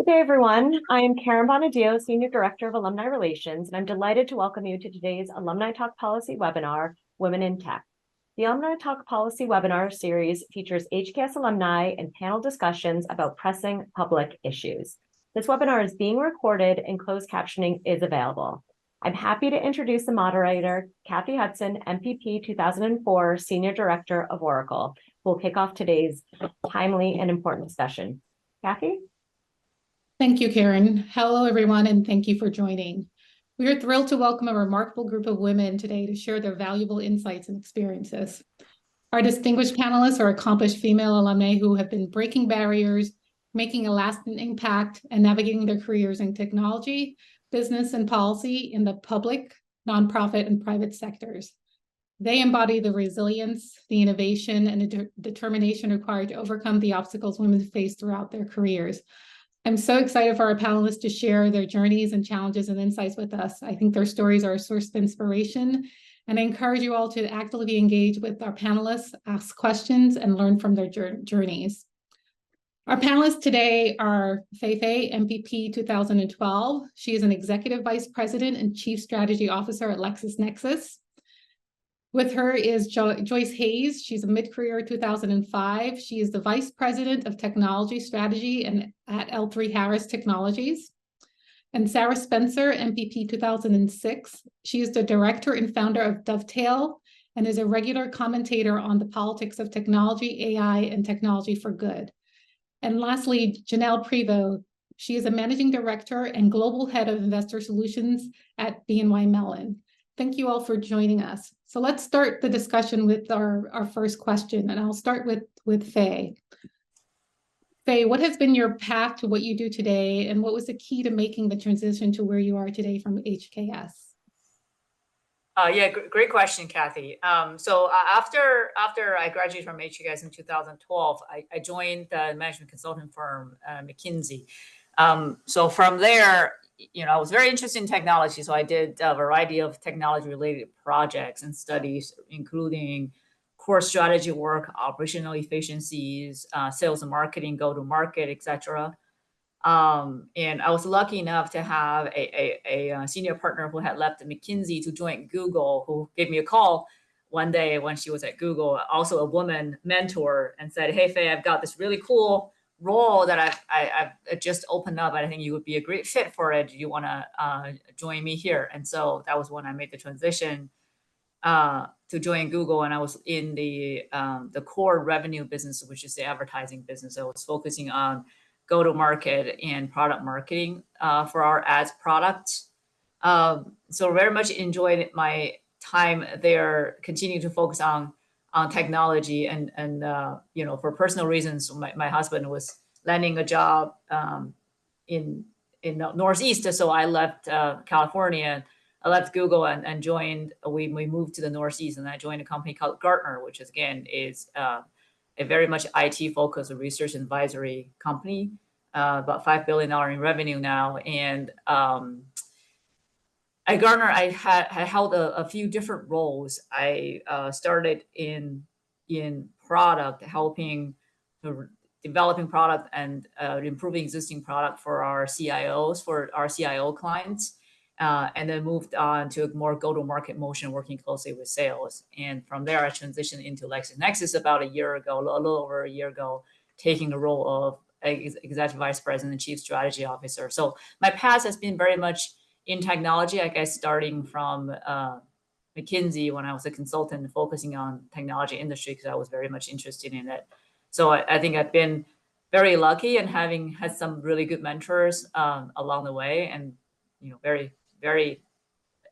Good day, everyone. I am Karen Bonadio, Senior Director of Alumni Relations, and I'm delighted to welcome you to today's Alumni Talk Policy webinar, Women in Tech. The Alumni Talk Policy webinar series features HKS alumni and panel discussions about pressing public issues. This webinar is being recorded and closed captioning is available. I'm happy to introduce the moderator, Kathy Hutson, MPP 2004, Senior Director of Oracle, who will kick off today's timely and important discussion. Kathy? Thank you, Karen. Hello, everyone, and thank you for joining. We are thrilled to welcome a remarkable group of women today to share their valuable insights and experiences. Our distinguished panelists are accomplished female alumni who have been breaking barriers, making a lasting impact, and navigating their careers in technology, business, and policy in the public, nonprofit, and private sectors. They embody the resilience, the innovation, and the determination required to overcome the obstacles women face throughout their careers. I'm so excited for our panelists to share their journeys and challenges and insights with us. I think their stories are a source of inspiration, and I encourage you all to actively engage with our panelists, ask questions, and learn from their journeys. Our panelists today are Fei, MPP 2012. She is an Executive Vice President and Chief Strategy Officer at LexisNexis. With her is Joyce Hayes. She's a mid-career 2005. She is the Vice President of Technology Strategy at L3 Harris Technologies. And Sarah Spencer, MPP 2006. She is the Director and Founder of Dovetail and is a regular commentator on the politics of technology, AI, and technology for good. And lastly, Janelle Prevost. She is a Managing Director and Global Head of Investor Solutions at BNY Mellon. Thank you all for joining us. So let's start the discussion with our first question, and I'll start with Fei. Fei, what has been your path to what you do today, and what was the key to making the transition to where you are today from HKS? Yeah, great question, Kathy. So after I graduated from HKS in 2012, I joined the management consulting firm, McKinsey. So from there, I was very interested in technology, so I did a variety of technology-related projects and studies, including core strategy work, operational efficiencies, sales and marketing, go-to-market, etc. And I was lucky enough to have a senior partner who had left McKinsey to join Google, who gave me a call one day when she was at Google, also a woman mentor, and said, "Hey, Fei, I've got this really cool role that I've just opened up. I think you would be a great fit for it. Do you want to join me here?" And so that was when I made the transition to join Google, and I was in the core revenue business, which is the advertising business. I was focusing on go-to-market and product marketing for our ads products. So very much enjoyed my time there, continuing to focus on technology and for personal reasons, my husband was landing a job in the Northeast, so I left California. I left Google and joined. We moved to the Northeast, and I joined a company called Gartner, which is a very much IT focused research advisory company, about $5 billion in revenue now, and at Gartner, I held a few different roles. I started in product, helping developing product and improving existing product for our CIOs, for our CIO clients, and then moved on to a more go-to-market motion, working closely with sales. And from there, I transitioned into LexisNexis about a year ago, a little over a year ago, taking the role of Executive Vice President and Chief Strategy Officer. So my path has been very much in technology, I guess, starting from McKinsey when I was a consultant focusing on technology industry because I was very much interested in it. So I think I've been very lucky and having had some really good mentors along the way, and very, very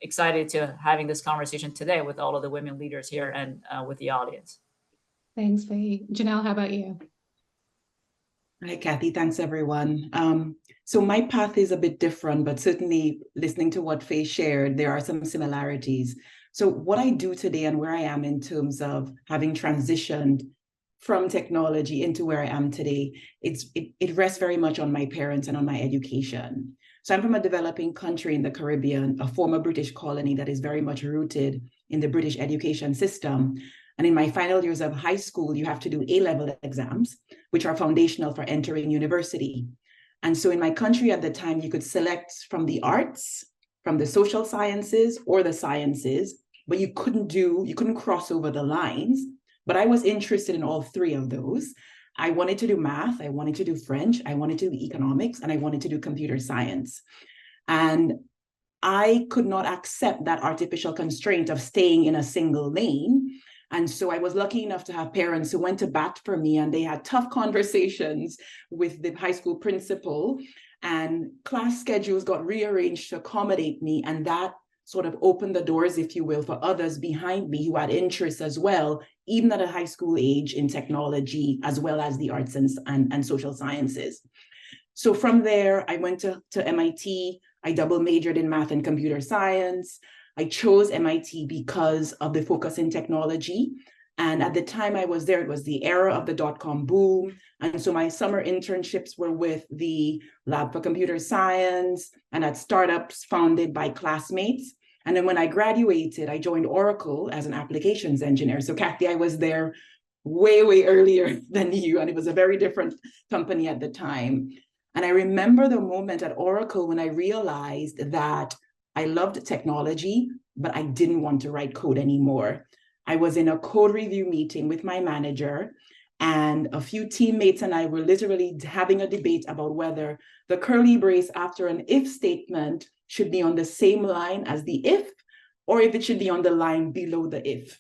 excited to having this conversation today with all of the women leaders here and with the audience. Thanks, Fei. Janelle, how about you? Hi, Kathy. Thanks, everyone. So my path is a bit different, but certainly listening to what Fei shared, there are some similarities. So what I do today and where I am in terms of having transitioned from technology into where I am today, it rests very much on my parents and on my education. So I'm from a developing country in the Caribbean, a former British colony that is very much rooted in the British education system. And in my final years of high school, you have to do A-level exams, which are foundational for entering university. And so in my country at the time, you could select from the arts, from the social sciences, or the sciences, but you couldn't cross over the lines. But I was interested in all three of those. I wanted to do math, I wanted to do French, I wanted to do economics, and I wanted to do computer science. And I could not accept that artificial constraint of staying in a single lane. And so I was lucky enough to have parents who went to bat for me, and they had tough conversations with the high school principal, and class schedules got rearranged to accommodate me. And that sort of opened the doors, if you will, for others behind me who had interests as well, even at a high school age, in technology, as well as the arts and social sciences. So from there, I went to MIT. I double majored in math and computer science. I chose MIT because of the focus in technology. And at the time I was there, it was the era of the dot-com boom. And so my summer internships were with the Lab for Computer Science and at startups founded by classmates. And then when I graduated, I joined Oracle as an applications engineer. So Kathy, I was there way, way earlier than you, and it was a very different company at the time. And I remember the moment at Oracle when I realized that I loved technology, but I didn't want to write code anymore. I was in a code review meeting with my manager, and a few teammates and I were literally having a debate about whether the curly brace after an if statement should be on the same line as the if, or if it should be on the line below the if.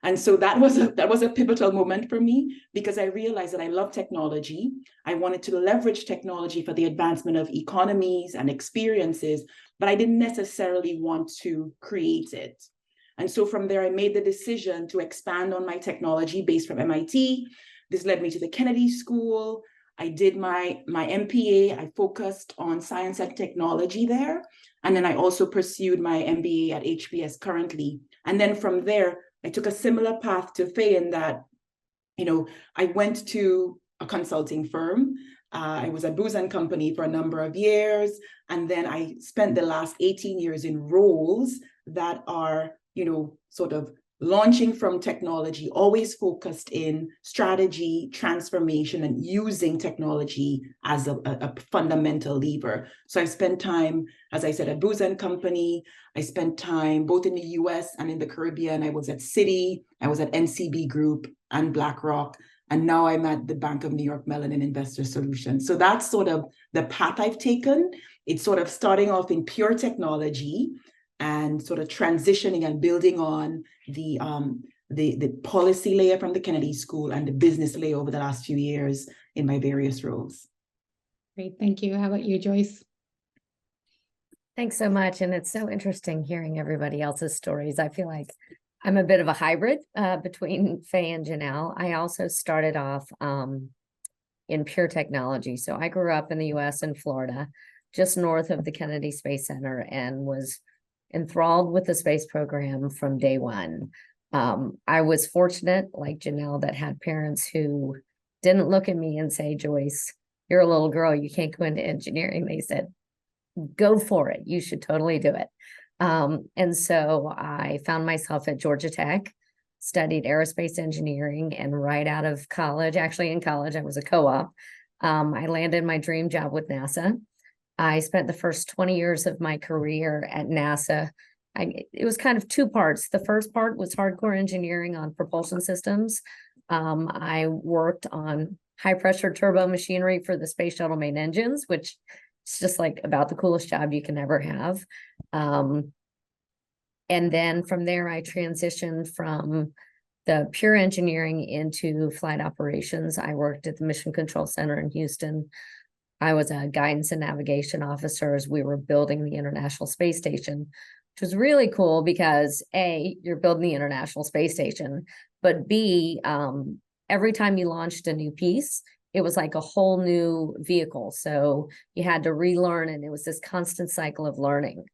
And so that was a pivotal moment for me, because I realized that I love technology. I wanted to leverage technology for the advancement of economies and experiences, but I didn't necessarily want to create it. And so from there, I made the decision to expand on my technology base from MIT. This led me to the Kennedy School. I did my MPA. I focused on science and technology there. And then I also pursued my MBA at HBS currently. And then from there, I took a similar path to Faye in that, I went to a consulting firm. I was at Booz & Company for a number of years. And then I spent the last 18 years in roles that are, sort of launching from technology, always focused in strategy, transformation, and using technology as a fundamental lever. So I spent time, as I said, at Booz & Company. I spent time both in the US and in the Caribbean. I was at Citi, I was at NCB Group and BlackRock, and now I'm at the Bank of New York Mellon in Investor Solutions. So that's sort of the path I've taken. It's sort of starting off in pure technology and sort of transitioning and building on the policy layer from the Kennedy School and the business layer over the last few years in my various roles. Great, thank you. How about you, Joyce? Thanks so much. And it's so interesting hearing everybody else's stories. I feel like I'm a bit of a hybrid between Faye and Janelle. I also started off in pure technology. So I grew up in the US in Florida, just north of the Kennedy Space Center, and was enthralled with the space program from day one. I was fortunate, like Janelle, that had parents who didn't look at me and say, Joyce, you're a little girl, you can't go into engineering. They said, go for it. You should totally do it. And so I found myself at Georgia Tech, studied aerospace engineering, and right out of college, actually in college, I was a co-op. I landed my dream job with NASA. I spent the first 20 years of my career at NASA. It was kind of two parts. The first part was hardcore engineering on propulsion systems. I worked on high pressure turbo machinery for the space shuttle main engines, which is just like about the coolest job you can ever have. And then from there, I transitioned from the pure engineering into flight operations. I worked at the Mission Control Center in Houston. I was a guidance and navigation officer as we were building the International Space Station, which was really cool because A, you're building the International Space Station, but B, every time you launched a new piece, it was like a whole new vehicle. So you had to relearn, and it was this constant cycle of learning.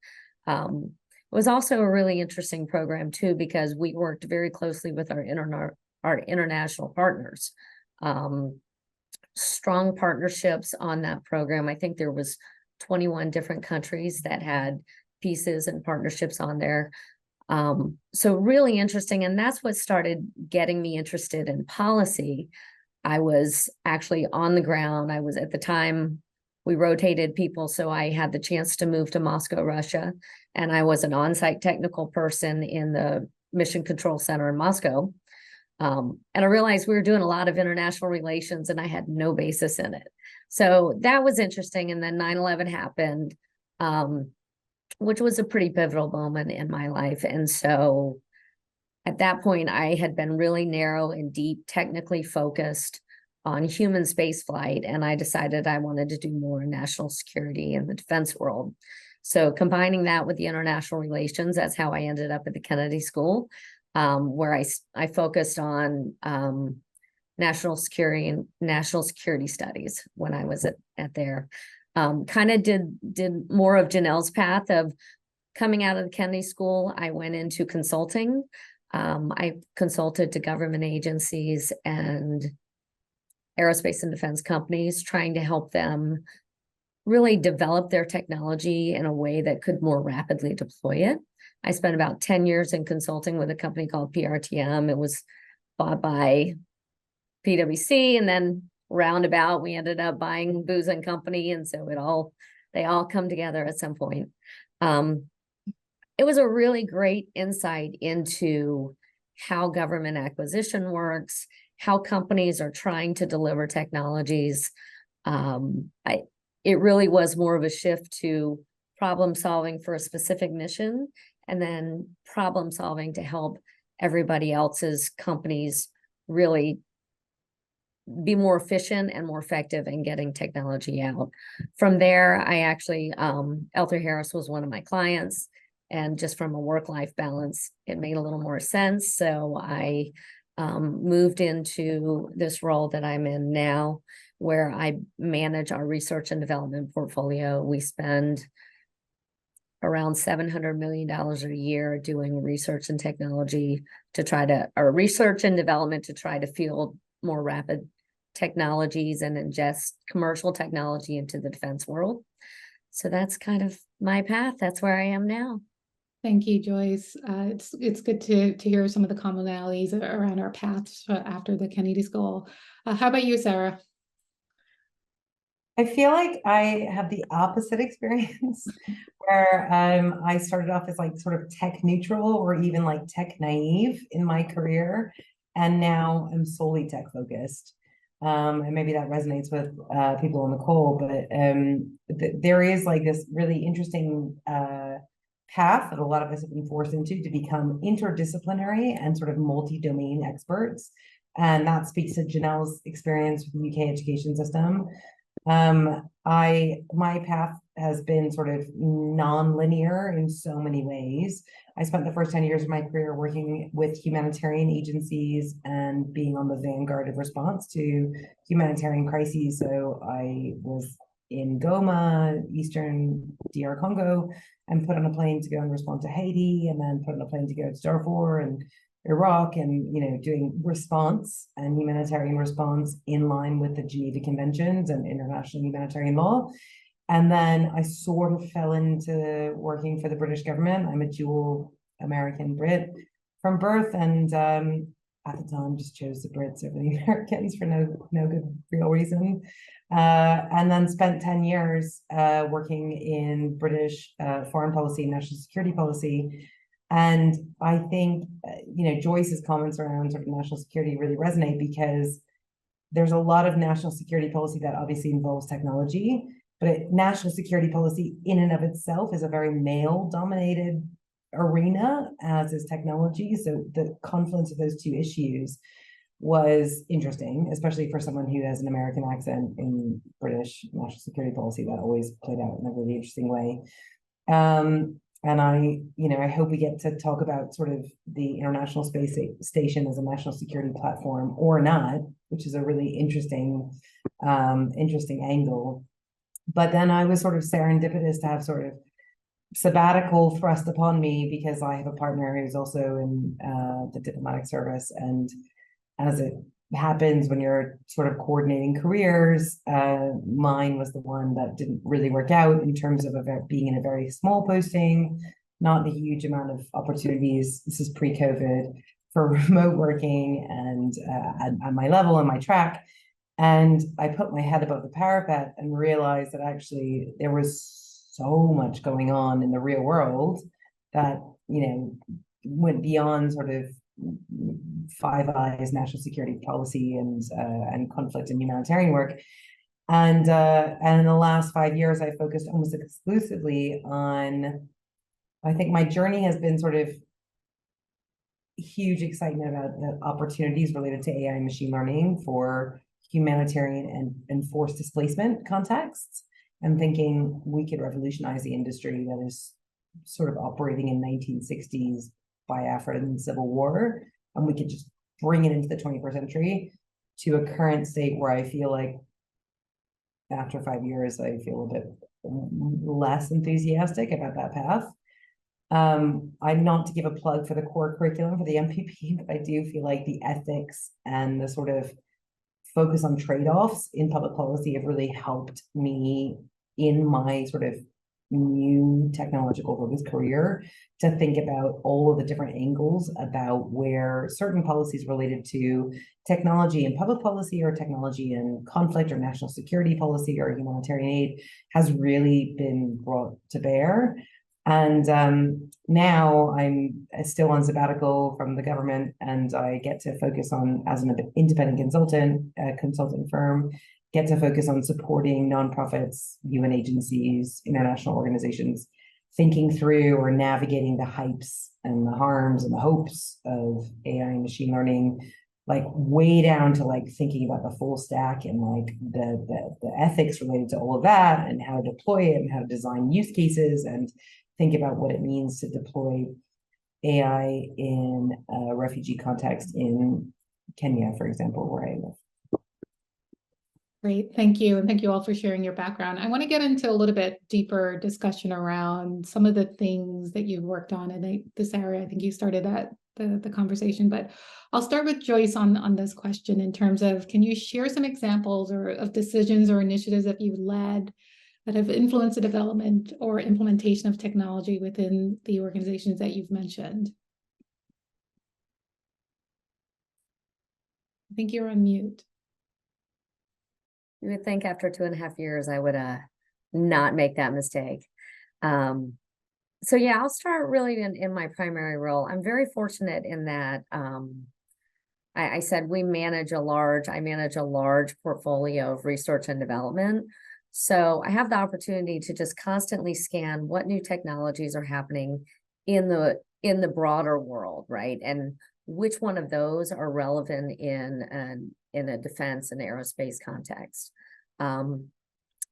It was also a really interesting program too, because we worked very closely with our international partners. Strong partnerships on that program. I think there was 21 different countries that had pieces and partnerships on there. So really interesting. And that's what started getting me interested in policy. I was actually on the ground. I was at the time we rotated people. So I had the chance to move to Moscow, Russia, and I was an on-site technical person in the Mission Control Center in Moscow. And I realized we were doing a lot of international relations and I had no basis in it. So that was interesting. And then 9/11 happened, which was a pretty pivotal moment in my life. And so at that point, I had been really narrow and deep, technically focused on human space flight. And I decided I wanted to do more in national security in the defense world. So combining that with the international relations, that's how I ended up at the Kennedy School, where I focused on national security and national security studies when I was at there. Kind of did more of Janelle's path of coming out of the Kennedy School. I went into consulting. I consulted to government agencies and aerospace and defense companies, trying to help them really develop their technology in a way that could more rapidly deploy it. I spent about 10 years in consulting with a company called PRTM. It was bought by PwC, and then roundabout, we ended up buying Booz and Company. And so they all come together at some point. It was a really great insight into how government acquisition works, how companies are trying to deliver technologies. It really was more of a shift to problem solving for a specific mission, and then problem solving to help everybody else's companies really be more efficient and more effective in getting technology out. From there, I actually, Elter Harris was one of my clients, and just from a work-life balance, it made a little more sense. So I moved into this role that I'm in now, where I manage our research and development portfolio. We spend around $700 million a year doing research and technology or research and development to try to field more rapid technologies and ingest commercial technology into the defense world. So that's kind of my path. That's where I am now. Thank you, Joyce. It's good to hear some of the commonalities around our paths after the Kennedy School. How about you, Sarah? I feel like I have the opposite experience where I started off as like sort of tech neutral or even like tech naive in my career, and now I'm solely tech focused. And maybe that resonates with people on the call, but there is like this really interesting path that a lot of us have been forced into to become interdisciplinary and sort of multi-domain experts. And that speaks to Janelle's experience with the UK education system. My path has been sort of non-linear in so many ways. I spent the first 10 years of my career working with humanitarian agencies and being on the vanguard of response to humanitarian crises. So I was in Goma, Eastern DR Congo, and put on a plane to go and respond to Haiti, and then put on a plane to go to Darfur and Iraq, and doing response and humanitarian response in line with the Geneva Conventions and international humanitarian law. And then I sort of fell into working for the British government. I'm a dual American Brit from birth, and at the time just chose the Brits over the Americans for no good real reason. And then spent 10 years working in British foreign policy and national security policy. And I think, Joyce's comments around sort of national security really resonate, because there's a lot of national security policy that obviously involves technology, but national security policy in and of itself is a very male-dominated arena, as is technology. So the confluence of those two issues was interesting, especially for someone who has an American accent in British national security policy. That always played out in a really interesting way. And I hope we get to talk about sort of the International Space Station as a national security platform or not, which is a really interesting angle. But then I was sort of serendipitous to have sort of sabbatical thrust upon me, because I have a partner who's also in the diplomatic service. And as it happens when you're sort of coordinating careers, mine was the one that didn't really work out in terms of being in a very small posting, not a huge amount of opportunities. This is pre-COVID for remote working and at my level and my track. And I put my head above the parapet and realized that actually there was so much going on in the real world that, went beyond sort of Five Eyes, national security policy, and conflict and humanitarian work. And in the last 5 years, I focused almost exclusively on, I think my journey has been sort of huge excitement about the opportunities related to AI and machine learning for humanitarian and forced displacement contexts, and thinking we could revolutionize the industry that is sort of operating in 1960s Biafra and Civil War, and we could just bring it into the 21st century to a current state where I feel like after 5 years, I feel a bit less enthusiastic about that path. I'm not to give a plug for the core curriculum for the MPP, but I do feel like the ethics and the sort of focus on trade-offs in public policy have really helped me in my sort of new technological focused career to think about all of the different angles about where certain policies related to technology and public policy, or technology and conflict, or national security policy, or humanitarian aid has really been brought to bear. And now I'm still on sabbatical from the government, and I get to focus on, as an independent consulting firm, get to focus on supporting nonprofits, UN agencies, international organizations, thinking through or navigating the hypes and the harms and the hopes of AI and machine learning, like way down to like thinking about the full stack and like the ethics related to all of that, and how to deploy it, and how to design use cases, and think about what it means to deploy AI in a refugee context in Kenya, for example, where I live. Great, thank you. And thank you all for sharing your background. I want to get into a little bit deeper discussion around some of the things that you've worked on in this area. I think you started the conversation, but I'll start with Joyce on this question in terms of, can you share some examples of decisions or initiatives that you've led that have influenced the development or implementation of technology within the organizations that you've mentioned? I think you're on mute. You would think after 2.5 years, I would not make that mistake. So yeah, I'll start really in my primary role. I'm very fortunate in that I said I manage a large portfolio of research and development. So I have the opportunity to just constantly scan what new technologies are happening in the broader world, right? And which one of those are relevant in a defense and aerospace context.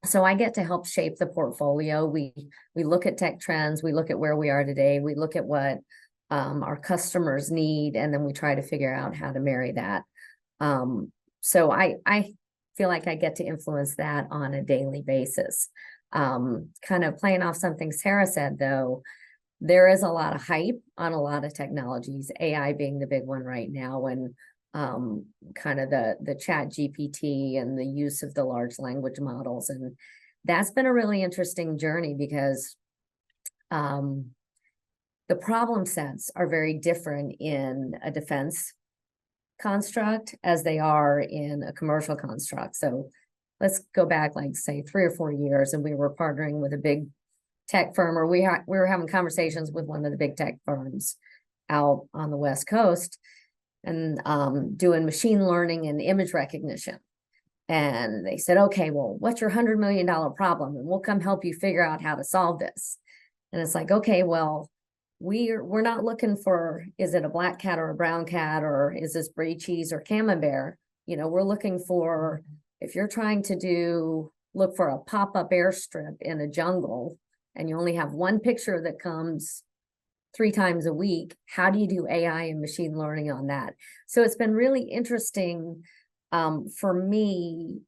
So I get to help shape the portfolio. We look at tech trends, we look at where we are today, we look at what our customers need, and then we try to figure out how to marry that. So I feel like I get to influence that on a daily basis. Kind of playing off something Sarah said, though, there is a lot of hype on a lot of technologies, AI being the big one right now, and kind of the chat GPT and the use of the large language models. And that's been a really interesting journey because the problem sets are very different in a defense construct as they are in a commercial construct. So let's go back, like, say, 3 or 4 years, and we were partnering with a big tech firm, or we were having conversations with one of the big tech firms out on the West Coast, and doing machine learning and image recognition. And they said, okay, well, what's your $100 million problem? And we'll come help you figure out how to solve this. And it's like, okay, well, we're not looking for, is it a black cat or a brown cat, or is this brie cheese or camembert? We're looking for, if you're trying to look for a pop-up airstrip in a jungle, and you only have one picture that comes 3 times a week, how do you do AI and machine learning on that? So it's been really interesting for me,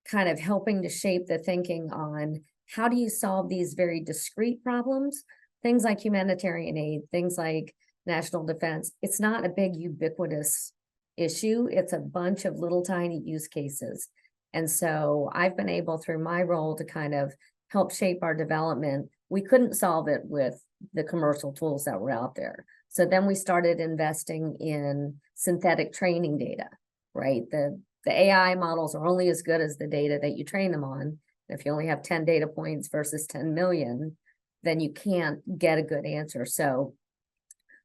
kind of helping to shape the thinking on how do you solve these very discrete problems, things like humanitarian aid, things like national defense. It's not a big ubiquitous issue. It's a bunch of little tiny use cases. And so I've been able, through my role, to kind of help shape our development. We couldn't solve it with the commercial tools that were out there. So then we started investing in synthetic training data, right? The The AI models are only as good as the data that you train them on. If you only have 10 data points versus 10 million, then you can't get a good answer. So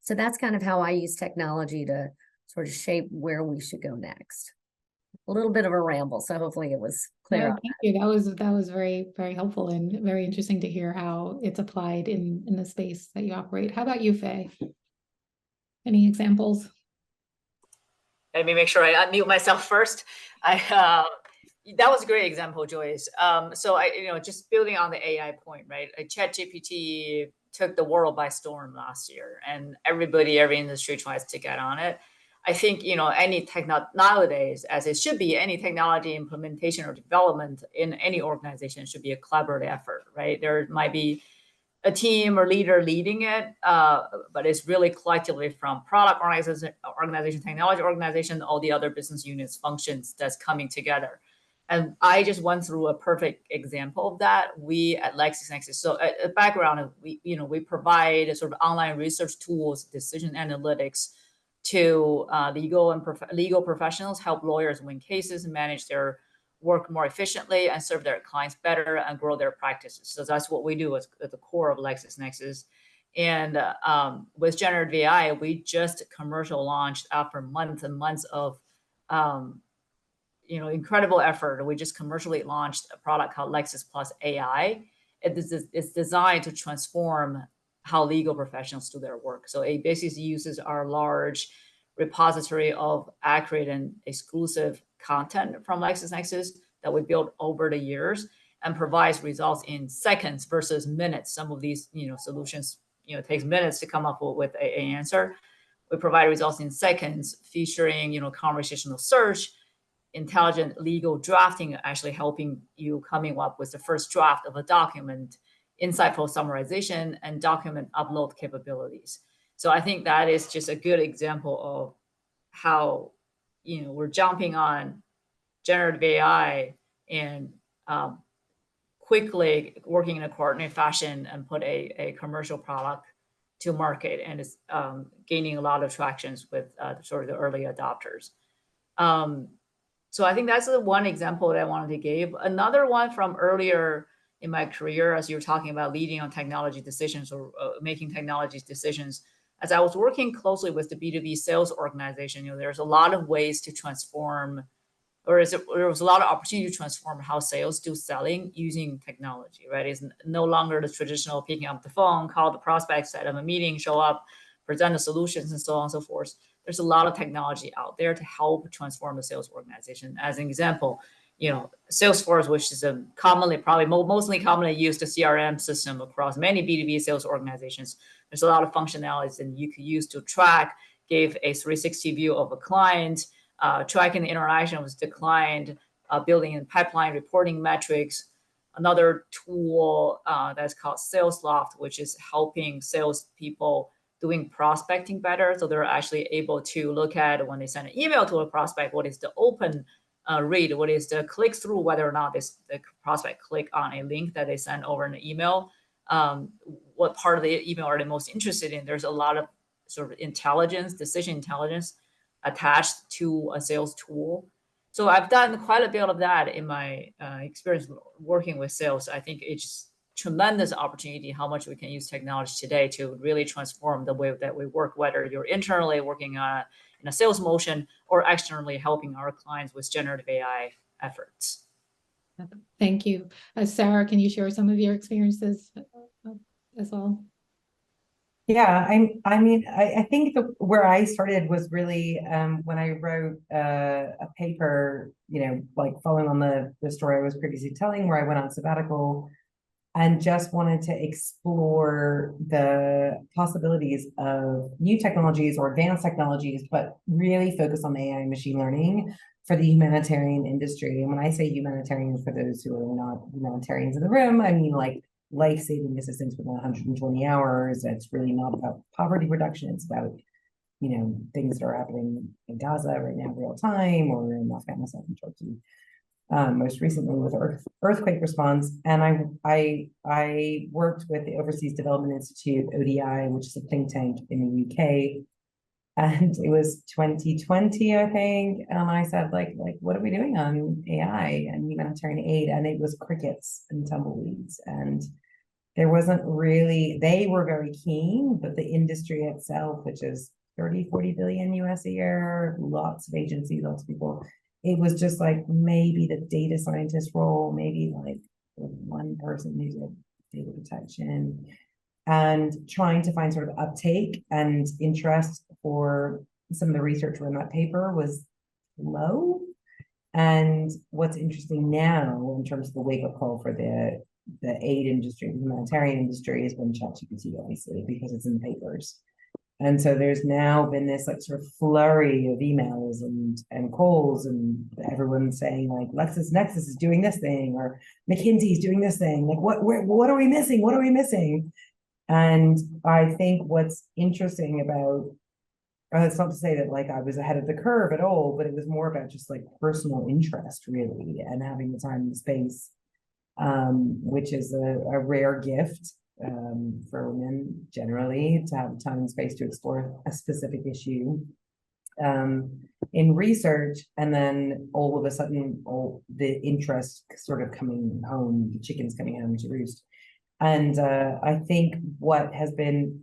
that's kind of how I use technology to sort of shape where we should go next. A little bit of a ramble, so hopefully it was clear. No, thank you. That was very, very helpful and very interesting to hear how it's applied in the space that you operate. How about you, Faye? Any examples? Let me make sure I unmute myself first. That was a great example, Joyce. So just building on the AI point, right? ChatGPT took the world by storm last year, and every industry tries to get on it. I think, any nowadays, as it should be, any technology implementation or development in any organization should be a collaborative effort, right? There might be a team or leader leading it, but it's really collectively from product organization, technology organization, all the other business units, functions that's coming together. And I just went through a perfect example of that. We at LexisNexis, so a background, we provide a sort of online research tools, decision analytics to legal professionals, help lawyers win cases and manage their work more efficiently and serve their clients better and grow their practices. So that's what we do at the core of LexisNexis. And with generative AI, we just commercial launched after months and months of incredible effort. We just commercially launched a product called Lexis Plus AI. It's designed to transform how legal professionals do their work. So it basically uses our large repository of accurate and exclusive content from LexisNexis that we built over the years and provides results in seconds versus minutes. Some of these, solutions, takes minutes to come up with an answer. We provide results in seconds, featuring, conversational search, intelligent legal drafting, actually helping you coming up with the first draft of a document, insightful summarization, and document upload capabilities. So I think that is just a good example of how, we're jumping on generative AI and quickly working in a coordinated fashion and put a commercial product to market, and it's gaining a lot of tractions with sort of the early adopters. So I think that's the one example that I wanted to give. Another one from earlier in my career, as you were talking about leading on technology decisions or making technology decisions, as I was working closely with the B2B sales organization, there's a lot of ways to transform, there was a lot of opportunity to transform how sales do selling using technology, right? It's no longer the traditional picking up the phone, call the prospect, set up a meeting, show up, present the solutions, and so on and so forth. There's a lot of technology out there to help transform the sales organization. As an example, Salesforce, which is a mostly commonly used CRM system across many B2B sales organizations. There's a lot of functionalities that you could use to track, give a 360 view of a client, tracking the interaction with the client, building in pipeline reporting metrics. Another tool that's called SalesLoft, which is helping salespeople doing prospecting better. So they're actually able to look at, when they send an email to a prospect, what is the open rate, what is the click through, whether or not the prospect click on a link that they send over an email, what part of the email are they most interested in. There's a lot of sort of decision intelligence attached to a sales tool. So I've done quite a bit of that in my experience working with sales. I think it's tremendous opportunity how much we can use technology today to really transform the way that we work, whether you're internally working in a sales motion or externally helping our clients with generative AI efforts. Thank you. Sarah, can you share some of your experiences as well? Yeah, I think where I started was really when I wrote a paper, like following on the story I was previously telling, where I went on sabbatical and just wanted to explore the possibilities of new technologies or advanced technologies, but really focus on AI and machine learning for the humanitarian industry. And when I say humanitarian, for those who are not humanitarians in the room, I mean like life-saving assistance within 120 hours. It's really not about poverty reduction. It's about, things that are happening in Gaza right now, real time, or in Afghanistan and Turkey. Most recently with earthquake response. And I worked with the Overseas Development Institute, ODI, which is a think tank in the UK, And it was 2020, I think. And I said, like, what are we doing on AI and humanitarian aid? And it was crickets and tumbleweeds. And there wasn't really, they were very keen, but the industry itself, which is 30, 40 billion US a year, lots of agencies, lots of people, it was just like maybe the data scientist role, maybe like one person who did data protection, and trying to find sort of uptake and interest for some of the research in that paper was low. And what's interesting now in terms of the wake-up call for the aid industry, the humanitarian industry, has been ChatGPT, obviously, because it's in the papers. And so there's now been this like sort of flurry of emails and calls, and everyone saying like LexisNexis is doing this thing, or McKinsey's doing this thing. Like what are we missing? What are we missing? And I think what's interesting about, it's not to say that like I was ahead of the curve at all, but it was more about just like personal interest really, and having the time and space, which is a rare gift for women generally, to have time and space to explore a specific issue in research. And then all of a sudden, all the interest sort of coming home, the chickens coming home to roost. And I think what has been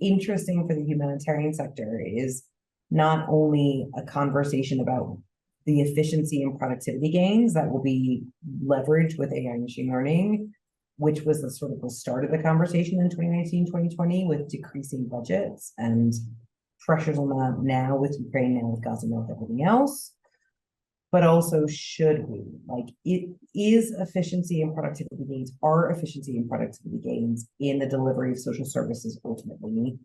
interesting for the humanitarian sector is not only a conversation about the efficiency and productivity gains that will be leveraged with AI and machine learning, which was the sort of the start of the conversation in 2019, 2020, with decreasing budgets and pressures on that now with Ukraine, now with Gaza, now with everything else. But also, should we, like, it is efficiency and productivity gains, are efficiency and productivity gains in the delivery of social services ultimately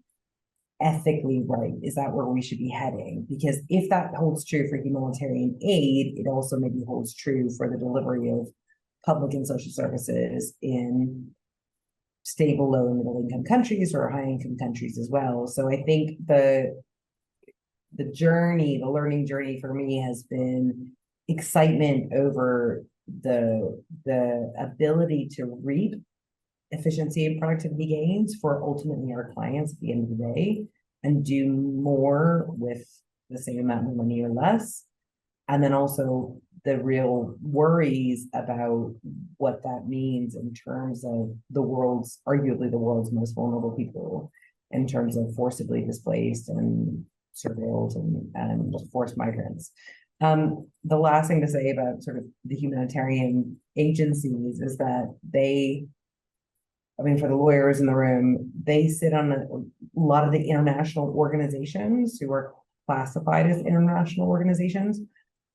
ethically right? Is that where we should be heading? Because if that holds true for humanitarian aid, it also maybe holds true for the delivery of public and social services in stable, low and middle income countries or high income countries as well. So I think the journey, the learning journey for me has been excitement over the ability to reap efficiency and productivity gains for ultimately our clients at the end of the day, and do more with the same amount of money or less. And then also the real worries about what that means in terms of the world's, arguably the world's most vulnerable people, in terms of forcibly displaced and surveilled and forced migrants. The last thing to say about sort of the humanitarian agencies is that they, I mean, for the lawyers in the room, they sit on a lot of the international organizations who are classified as international organizations,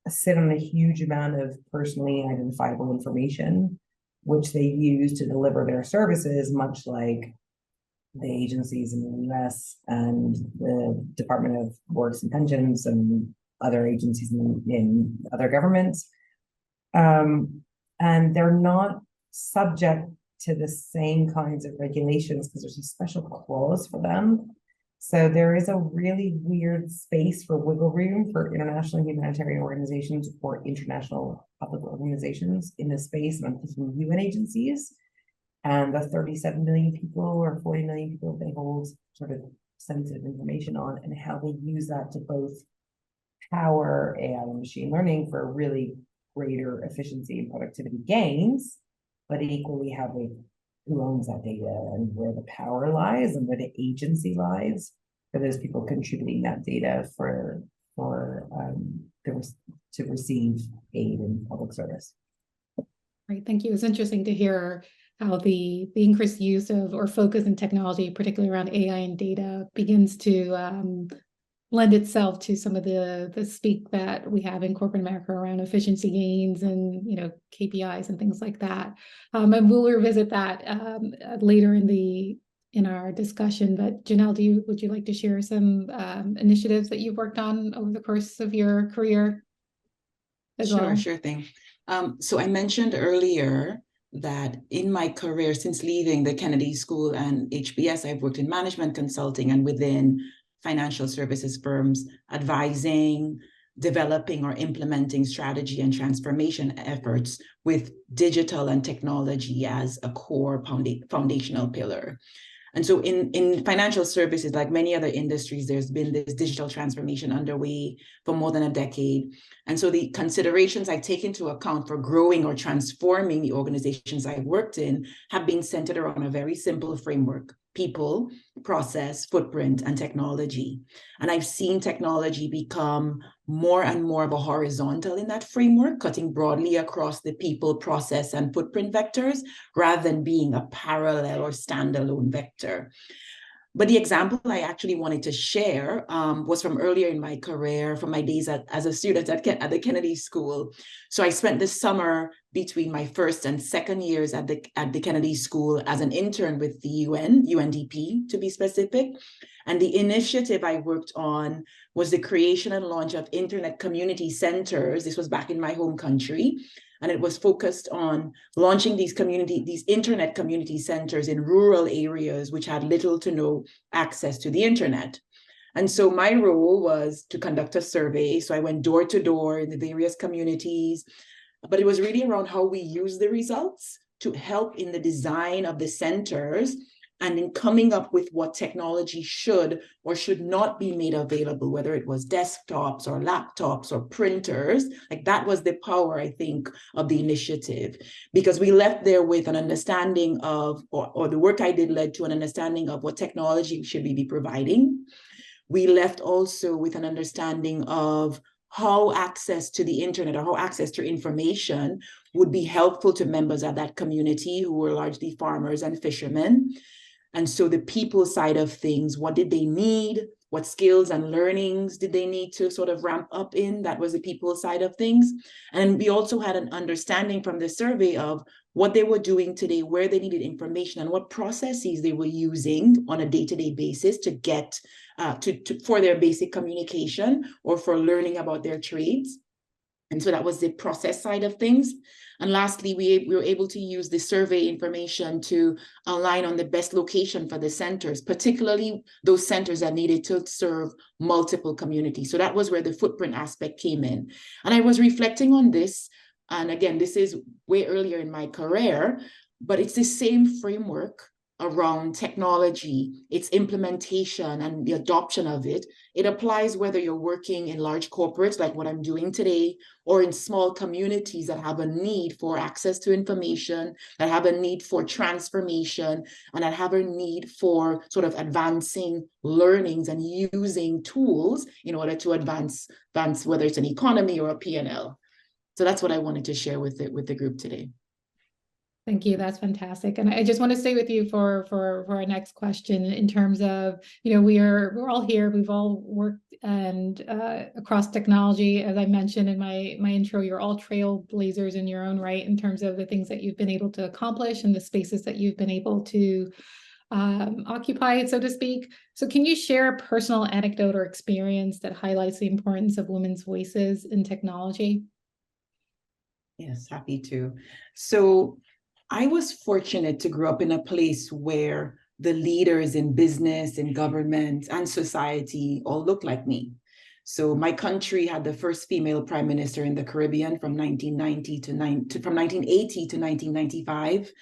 sit on a huge amount of personally identifiable information, which they use to deliver their services, much like the agencies in the US and the Department of Works and Pensions and other agencies in other governments. And they're not subject to the same kinds of regulations because there's a special clause for them. So there is a really weird space for wiggle room for international humanitarian organizations or international public organizations in this space. And I'm thinking UN agencies and the 37 million people or 40 million people they hold sort of sensitive information on, and how they use that to both power AI and machine learning for really greater efficiency and productivity gains, but equally how they, who owns that data and where the power lies and where the agency lies for those people contributing that data to receive aid in public service. Right, thank you. It's interesting to hear how the increased use of or focus in technology, particularly around AI and data, begins to lend itself to some of the speak that we have in corporate America around efficiency gains and, you know, KPIs and things like that. And we'll revisit that later in our discussion. But Janelle, would you like to share some initiatives that you've worked on over the course of your career as well? Sure thing. So I mentioned earlier that in my career, since leaving the Kennedy School and HBS, I've worked in management consulting and within financial services firms, advising, developing or implementing strategy and transformation efforts with digital and technology as a core foundational pillar. And so in financial services, like many other industries, there's been this digital transformation underway for more than a decade. And so the considerations I take into account for growing or transforming the organizations I've worked in have been centered around a very simple framework: people, process, footprint, and technology. And I've seen technology become more and more of a horizontal in that framework, cutting broadly across the people, process, and footprint vectors, rather than being a parallel or standalone vector. But the example I actually wanted to share was from earlier in my career, from my days as a student at the Kennedy School. So I spent the summer between my first and second years at the Kennedy School as an intern with the UN, UNDP to be specific. And the initiative I worked on was the creation and launch of internet community centers. This was back in my home country. And it was focused on launching these internet community centers in rural areas which had little to no access to the internet. And so my role was to conduct a survey. So I went door to door in the various communities, but it was really around how we use the results to help in the design of the centers and in coming up with what technology should or should not be made available, whether it was desktops or laptops or printers. Like, that was the power, I think, of the initiative, because we left there with an understanding of, or the work I did led to an understanding of what technology should we be providing. We left also with an understanding of how access to the internet or how access to information would be helpful to members of that community who were largely farmers and fishermen. And so the people side of things, what did they need? What skills and learnings did they need to sort of ramp up in? That was the people side of things. And we also had an understanding from the survey of what they were doing today, where they needed information, and what processes they were using on a day-to-day basis to get for their basic communication or for learning about their trades. And so that was the process side of things. And lastly, we were able to use the survey information to align on the best location for the centers, particularly those centers that needed to serve multiple communities. So that was where the footprint aspect came in. And I was reflecting on this. And again, this is way earlier in my career, but it's the same framework around technology, its implementation and the adoption of it. It applies whether you're working in large corporates like what I'm doing today, or in small communities that have a need for access to information, that have a need for transformation, and that have a need for sort of advancing learnings and using tools in order to advance whether it's an economy or a P&L. So that's what I wanted to share with the group today. Thank you. That's fantastic. And I just want to stay with you for our next question in terms of, we're all here. We've all worked and across technology. As I mentioned in my intro, you're all trailblazers in your own right in terms of the things that you've been able to accomplish and the spaces that you've been able to occupy, so to speak. So can you share a personal anecdote or experience that highlights the importance of women's voices in technology? Yes, happy to. So I was fortunate to grow up in a place where the leaders in business, in government, and society all looked like me. So my country had the first female prime minister in the Caribbean from 1980 to 1995.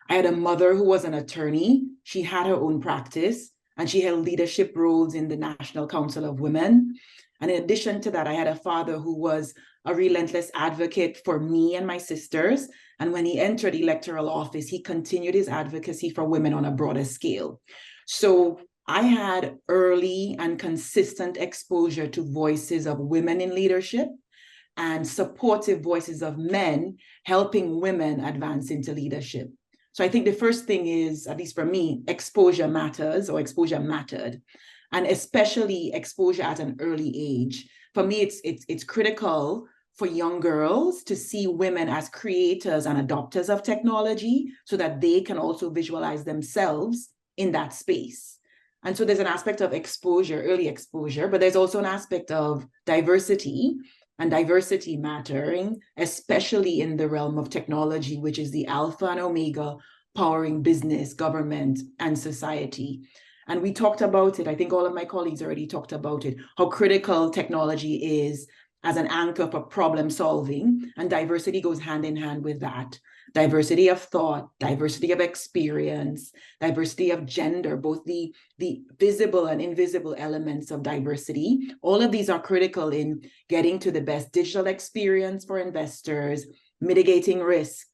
I had a mother who was an attorney. She had her own practice, and she held leadership roles in the National Council of Women. And in addition to that, I had a father who was a relentless advocate for me and my sisters. And when he entered electoral office, he continued his advocacy for women on a broader scale. So I had early and consistent exposure to voices of women in leadership and supportive voices of men helping women advance into leadership. So I think the first thing is, at least for me, exposure matters, or exposure mattered, and especially exposure at an early age. For me, it's critical for young girls to see women as creators and adopters of technology so that they can also visualize themselves in that space. And so there's an aspect of exposure, early exposure, but there's also an aspect of diversity, and diversity mattering, especially in the realm of technology, which is the alpha and omega powering business, government, and society. And we talked about it. I think all of my colleagues already talked about it, how critical technology is as an anchor for problem solving, and diversity goes hand in hand with that. diversity of thought, diversity of experience, diversity of gender, both the visible and invisible elements of diversity. All of these are critical in getting to the best digital experience for investors, mitigating risk,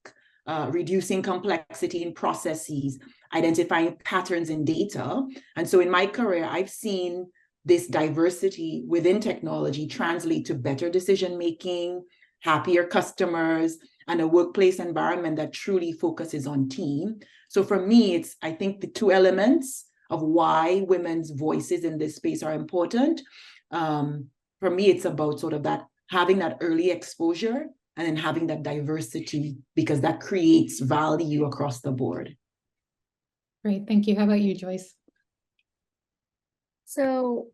reducing complexity in processes, identifying patterns in data. And so in my career, I've seen this diversity within technology translate to better decision-making, happier customers, and a workplace environment that truly focuses on team. So for me, it's, I think, the two elements of why women's voices in this space are important. For me, it's about sort of that, having that early exposure and then having that diversity, because that creates value across the board. Great, thank you. How about you, Joyce? So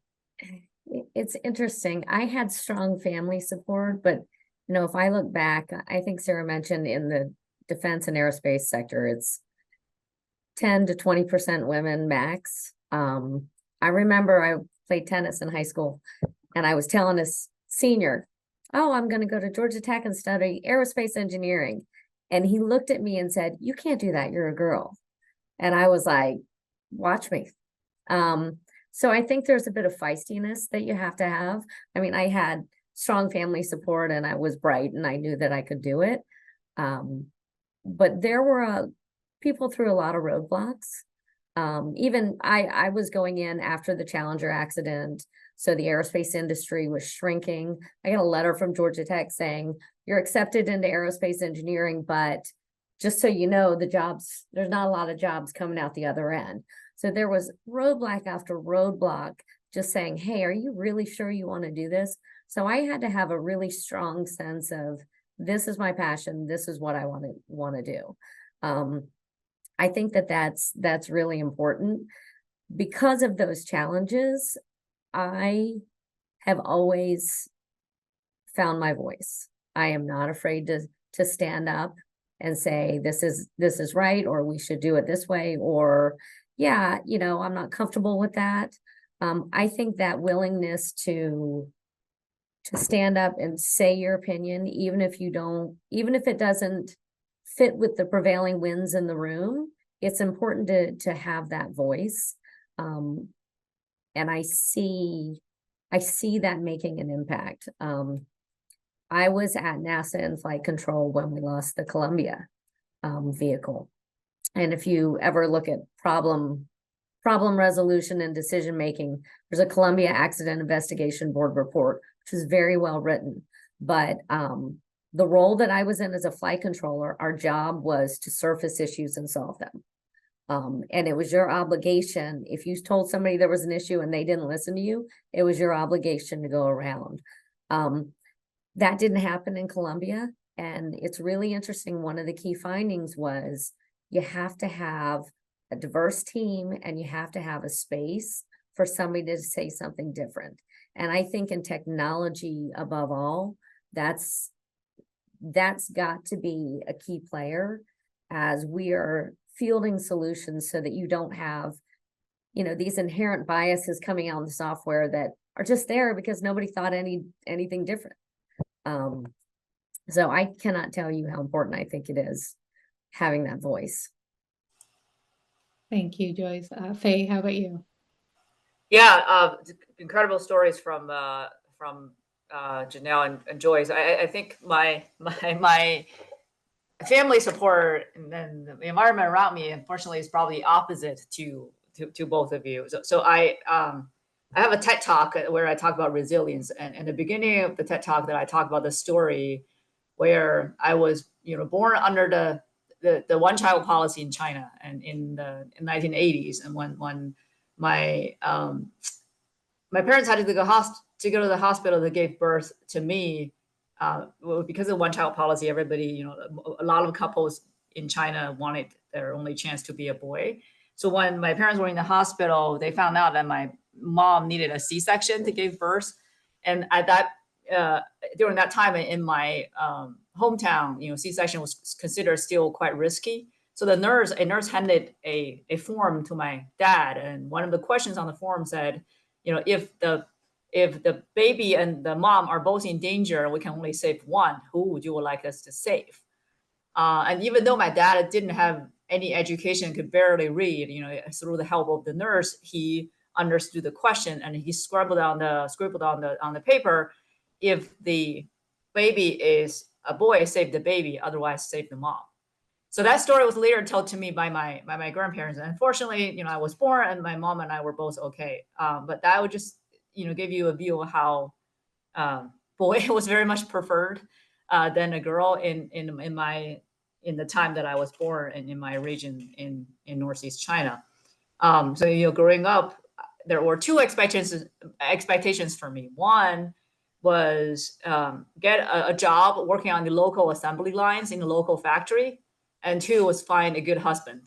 it's interesting. I had strong family support, but you know, if I look back, I think Sarah mentioned in the defense and aerospace sector, it's 10 to 20% women max. I remember I played tennis in high school and I was telling a senior, oh, I'm going to go to Georgia Tech and study aerospace engineering. And he looked at me and said, you can't do that. You're a girl. And I was like, watch me. So I think there's a bit of feistiness that you have to have. I mean, I had strong family support and I was bright and I knew that I could do it. But there were people through a lot of roadblocks. Even I was going in after the Challenger accident. So the aerospace industry was shrinking. I got a letter from Georgia Tech saying, you're accepted into aerospace engineering, but just so you know, the jobs, there's not a lot of jobs coming out the other end. So there was roadblock after roadblock just saying, hey, are you really sure you want to do this? So I had to have a really strong sense of, this is my passion. This is what I want to do. I think that that's really important. Because of those challenges, I have always found my voice. I am not afraid to stand up and say, this is right, or we should do it this way, or yeah, you know, I'm not comfortable with that. I think that willingness to stand up and say your opinion, even if it doesn't fit with the prevailing winds in the room, it's important to have that voice. And I see that making an impact. I was at NASA in flight control when we lost the Columbia vehicle. And if you ever look at problem resolution and decision making, there's a Columbia Accident Investigation Board report, which is very well written. But the role that I was in as a flight controller, our job was to surface issues and solve them. And it was your obligation, if you told somebody there was an issue and they didn't listen to you, it was your obligation to go around. That didn't happen in Columbia. And it's really interesting. One of the key findings was you have to have a diverse team and you have to have a space for somebody to say something different. And I think in technology, above all, that's got to be a key player as we are fielding solutions so that you don't have, you know, these inherent biases coming out in the software that are just there because nobody thought anything different. So I cannot tell you how important I think it is having that voice. Thank you, Joyce. Faye, how about you? Yeah, incredible stories from Janelle and Joyce. I think my family support and then the environment around me, unfortunately, is probably opposite to both of you. So I have a TED Talk where I talk about resilience, and in the beginning of the TED Talk, that I talk about the story where I was, you know, born under the one-child policy in China, and in the 1980s, and when my parents had to go to the hospital that gave birth to me. Because of one-child policy, everybody, you know, a lot of couples in China wanted their only chance to be a boy. So when my parents were in the hospital, they found out that my mom needed a C-section to give birth, and at that during that time in my hometown, you know, C-section was considered still quite risky. So a nurse handed a form to my dad, and one of the questions on the form said, you know, if the baby and the mom are both in danger, we can only save one. Who would you like us to save? And even though my dad didn't have any education, could barely read, through the help of the nurse, he understood the question and he scribbled on the paper, if the baby is a boy, save the baby, otherwise save the mom. So that story was later told to me by my grandparents. And unfortunately, I was born and my mom and I were both okay. But that would just, give you a view of how boy was very much preferred than a girl in the time that I was born and in my region in Northeast China. So, growing up, there were two expectations for me. One was get a job working on the local assembly lines in the local factory. And two was find a good husband.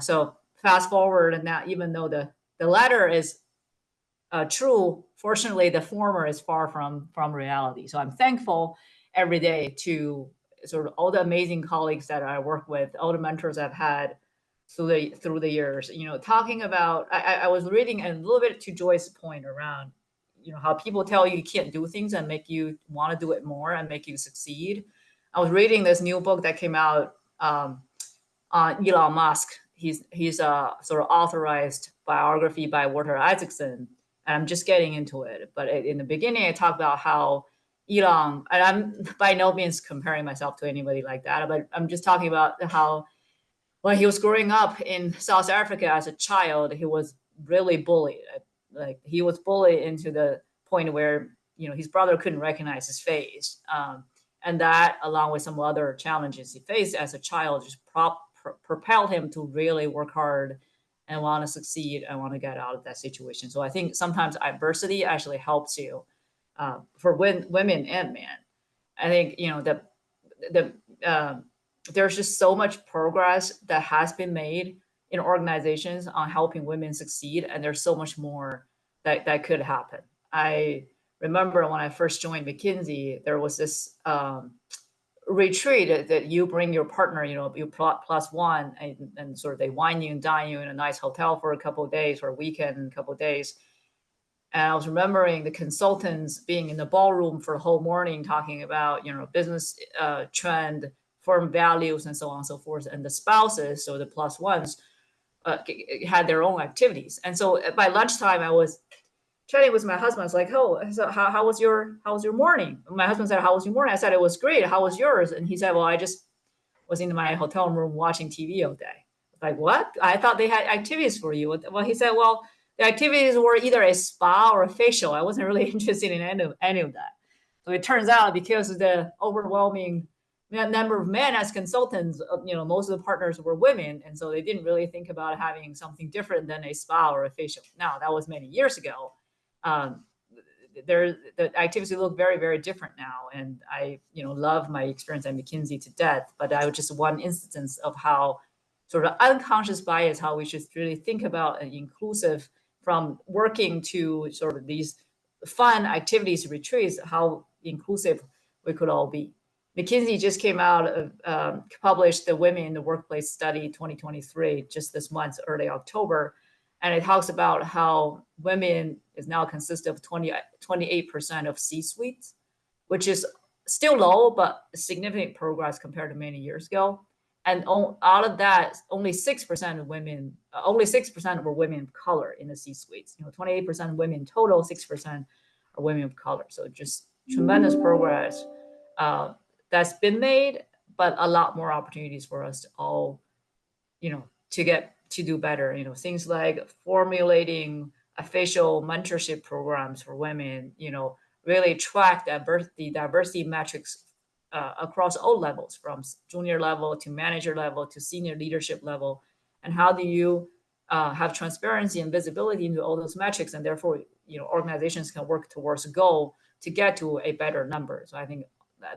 So fast forward, and now even though the latter is true, fortunately, the former is far from reality. So I'm thankful every day to sort of all the amazing colleagues that I work with, all the mentors I've had through the years. Talking about, I was reading a little bit to Joyce's point around, how people tell you can't do things and make you want to do it more and make you succeed. I was reading this new book that came out on Elon Musk. He's a sort of authorized biography by Walter Isaacson, and I'm just getting into it. But in the beginning, I talked about how Elon, and I'm by no means comparing myself to anybody like that, but I'm just talking about how when he was growing up in South Africa as a child, he was really bullied. Like he was bullied into the point where, his brother couldn't recognize his face. And that, along with some other challenges he faced as a child, just propelled him to really work hard and want to succeed and want to get out of that situation. So I think sometimes adversity actually helps you for women and men. I think, there's just so much progress that has been made in organizations on helping women succeed. And there's so much more that could happen. I remember when I first joined McKinsey, there was this retreat that you bring your partner, you plus one, and sort of they wine you and dine you in a nice hotel for a couple of days or a weekend, a couple of days. And I was remembering the consultants being in the ballroom for a whole morning talking about, business trend, firm values, and so on and so forth. And the spouses, so the plus ones, had their own activities. And so by lunchtime, I was chatting with my husband. I was like, "Oh, so how was your morning?" My husband said, "How was your morning?" I said, "It was great. How was yours?" And he said, "Well, I just was in my hotel room watching TV all day." Like, what? I thought they had activities for you. Well, he said, "Well, the activities were either a spa or a facial. I wasn't really interested in any of that." So it turns out because of the overwhelming number of men as consultants, most of the partners were women, and so they didn't really think about having something different than a spa or a facial. Now, that was many years ago. The activities look very, very different now, and I, love my experience at McKinsey to death. But I was just one instance of how sort of unconscious bias, how we should really think about an inclusive, from working to sort of these fun activities, retreats, how inclusive we could all be. McKinsey just came out of published the Women in the Workplace Study 2023 just this month, early October. And it talks about how women is now consist of 28% of C-suites, which is still low, but significant progress compared to many years ago. And out of that, only 6% of women, only 6% were women of color in the C-suites. 28% women total, 6% are women of color. So just tremendous progress that's been made, but a lot more opportunities for us to all, to do better. Things like formulating official mentorship programs for women. Really track the diversity metrics across all levels, from junior level to manager level to senior leadership level. And how do you have transparency and visibility into all those metrics, and therefore, organizations can work towards a goal to get to a better number. So I think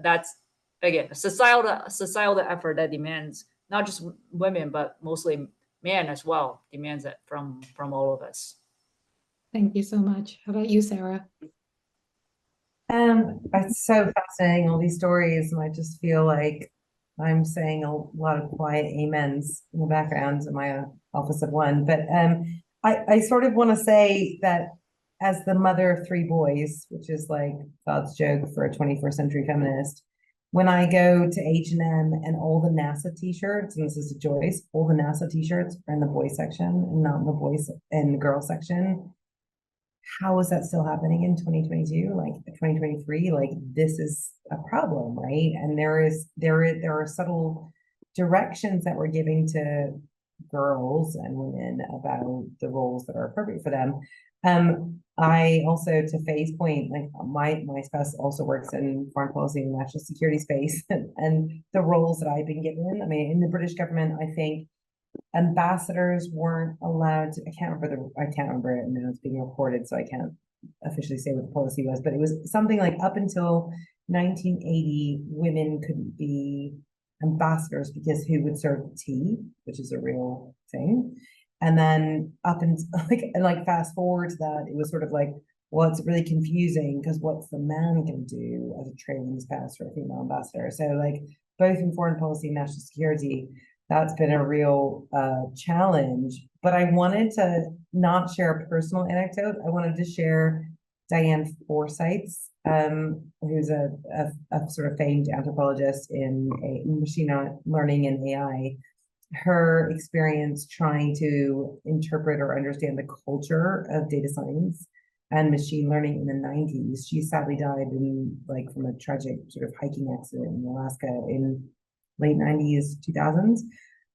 that's, again, a societal effort that demands not just women, but mostly men as well, demands that from all of us. Thank you so much. How about you, Sarah? It's so fascinating, all these stories, and I just feel like I'm saying a lot of quiet amens in the background in my office of one. But I sort of want to say that as the mother of three boys, which is like God's joke for a 21st century feminist, when I go to H&M and all the NASA t-shirts, and this is to Joyce, all the NASA t-shirts are in the boys section and not in the boys and the girls section. How is that still happening in 2022? Like 2023? Like this is a problem, right? And there are subtle directions that we're giving to girls and women about the roles that are appropriate for them. I also, to Faye's point, like my spouse also works in foreign policy and national security space, and the roles that I've been given. I mean, in the British government, I think ambassadors weren't allowed to. I can't remember it now. It's being recorded, so I can't officially say what the policy was. But it was something like up until 1980, women couldn't be ambassadors because who would serve tea, which is a real thing. And then up and like fast forward to that, it was sort of like, well, it's really confusing because what's the man going to do as a trailing spouse or a female ambassador? So like both in foreign policy and national security, that's been a real challenge. But I wanted to not share a personal anecdote. I wanted to share Diane Forsyth's, who's a sort of famed anthropologist in machine learning and AI. Her experience trying to interpret or understand the culture of data science and machine learning in the 90s. She sadly died from a tragic sort of hiking accident in Alaska in late 90s, 2000s.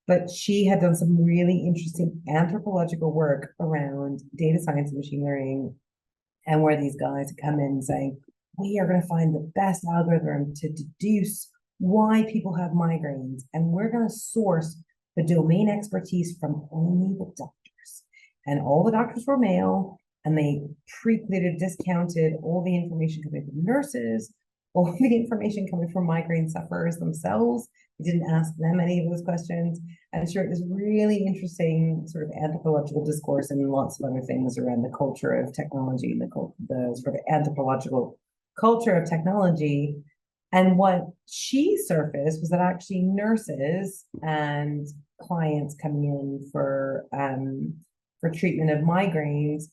But she had done some really interesting anthropological work around data science and machine learning, and where these guys come in saying, we are going to find the best algorithm to deduce why people have migraines, and we're going to source the domain expertise from only the doctors. And all the doctors were male, and they precluded, discounted all the information coming from nurses, all the information coming from migraine sufferers themselves. We didn't ask them any of those questions. And sure, it was really interesting sort of anthropological discourse and lots of other things around the culture of technology and the sort of anthropological culture of technology. And what she surfaced was that actually nurses and clients coming in for treatment of migraines,